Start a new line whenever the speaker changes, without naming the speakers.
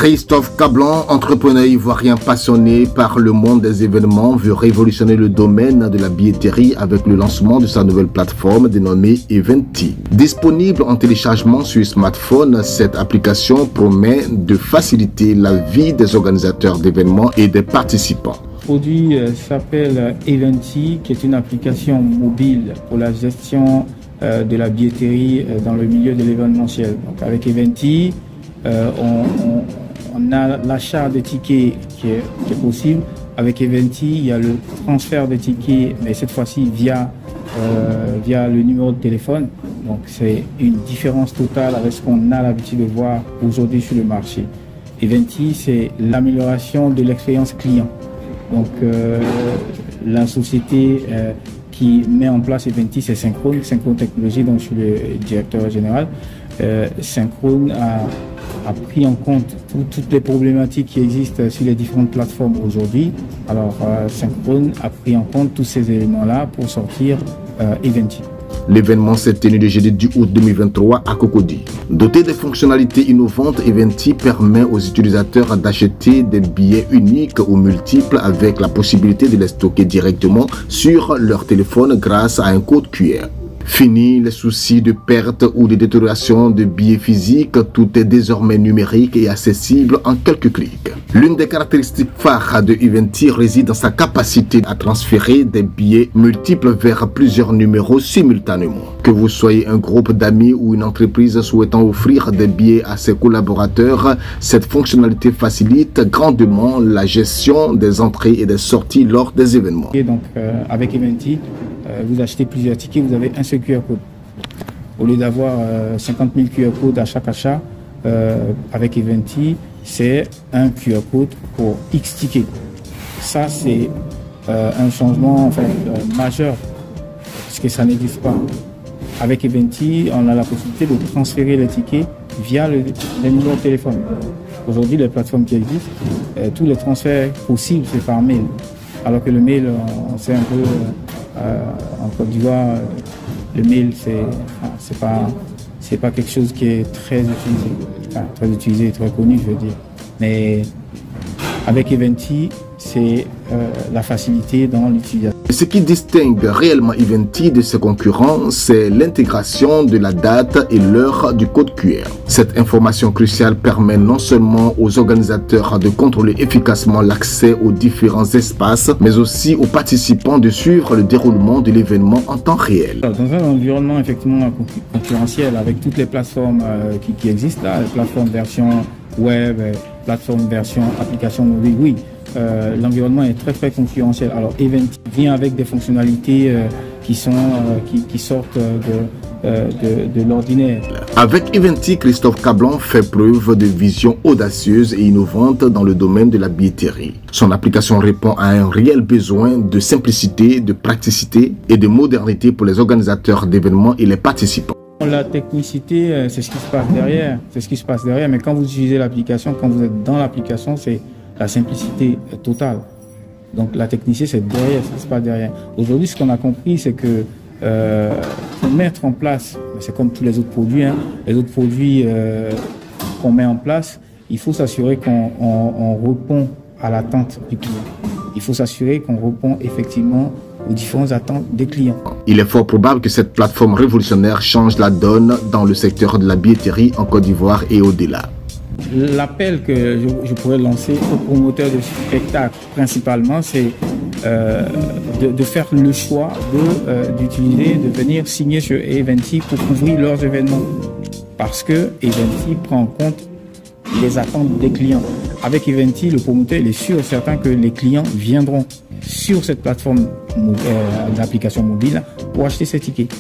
Christophe Cablan, entrepreneur ivoirien passionné par le monde des événements, veut révolutionner le domaine de la billetterie avec le lancement de sa nouvelle plateforme dénommée Eventy. Disponible en téléchargement sur smartphone, cette application promet de faciliter la vie des organisateurs d'événements et des participants.
Le produit s'appelle Eventy, qui est une application mobile pour la gestion de la billetterie dans le milieu de l'événementiel. Donc avec Eventy, on a l'achat de tickets qui est possible. Avec Eventy, il y a le transfert de tickets, mais cette fois-ci via le numéro de téléphone. Donc c'est une différence totale avec ce qu'on a l'habitude de voir aujourd'hui sur le marché. Eventy, c'est l'amélioration de l'expérience client. Donc la société qui met en place Eventy, c'est Synchrone Technologies, donc je suis le directeur général. Synchrone a pris en compte toutes les problématiques qui existent sur les différentes plateformes aujourd'hui. Alors Synchrone a pris en compte tous ces éléments-là pour sortir Eventy.
L'événement s'est tenu le jeudi 10 août 2023 à Cocody. Doté des fonctionnalités innovantes, Eventy permet aux utilisateurs d'acheter des billets uniques ou multiples avec la possibilité de les stocker directement sur leur téléphone grâce à un code QR. Fini les soucis de perte ou de détérioration de billets physiques, tout est désormais numérique et accessible en quelques clics. L'une des caractéristiques phares de Eventy réside dans sa capacité à transférer des billets multiples vers plusieurs numéros simultanément. Que vous soyez un groupe d'amis ou une entreprise souhaitant offrir des billets à ses collaborateurs, cette fonctionnalité facilite grandement la gestion des entrées et des sorties lors des événements.
Et donc avec Eventy, vous achetez plusieurs tickets, vous avez un seul QR code. Au lieu d'avoir 50 000 QR codes à chaque achat, avec Eventy, c'est un QR code pour X tickets. Ça, c'est un changement majeur, parce que ça n'existe pas. Avec Eventy, on a la possibilité de transférer les tickets via le numéro de téléphone. Aujourd'hui, les plateformes qui existent, tous les transferts possibles, c'est par mail. Alors que le mail, on sait un peu, en Côte d'Ivoire, le mail, c'est pas quelque chose qui est très utilisé, très connu, je veux dire. Mais avec Eventy, c'est la facilité dans l'utilisation.
Ce qui distingue réellement Eventy de ses concurrents, c'est l'intégration de la date et l'heure du code QR. Cette information cruciale permet non seulement aux organisateurs de contrôler efficacement l'accès aux différents espaces, mais aussi aux participants de suivre le déroulement de l'événement en temps réel.
Dans un environnement effectivement concurrentiel avec toutes les plateformes qui existent là, les plateformes version web, plateforme version application mobile, oui. L'environnement est très concurrentiel. Alors Eventy vient avec des fonctionnalités qui sortent de l'ordinaire.
Avec Eventy, Christophe Cablan fait preuve de vision audacieuse et innovante dans le domaine de la billetterie. Son application répond à un réel besoin de simplicité, de praticité et de modernité pour les organisateurs d'événements et les participants.
La technicité, c'est ce qui se passe derrière. C'est ce qui se passe derrière. Mais quand vous utilisez l'application, quand vous êtes dans l'application, c'est la simplicité totale. Donc la technicité, c'est derrière, c'est pas derrière. Aujourd'hui, ce qu'on a compris, c'est que pour mettre en place, c'est comme tous les autres produits, hein, les autres produits qu'on met en place, il faut s'assurer qu'on répond à l'attente du client. Il faut s'assurer qu'on répond effectivement aux différentes attentes des clients.
Il est fort probable que cette plateforme révolutionnaire change la donne dans le secteur de la billetterie en Côte d'Ivoire et au-delà.
L'appel que je pourrais lancer aux promoteurs de spectacles principalement, c'est de faire le choix de venir signer sur Eventy pour couvrir leurs événements. Parce que Eventy prend en compte les attentes des clients. Avec Eventy, le promoteur il est sûr et certain que les clients viendront sur cette plateforme d'application mobile pour acheter ces tickets.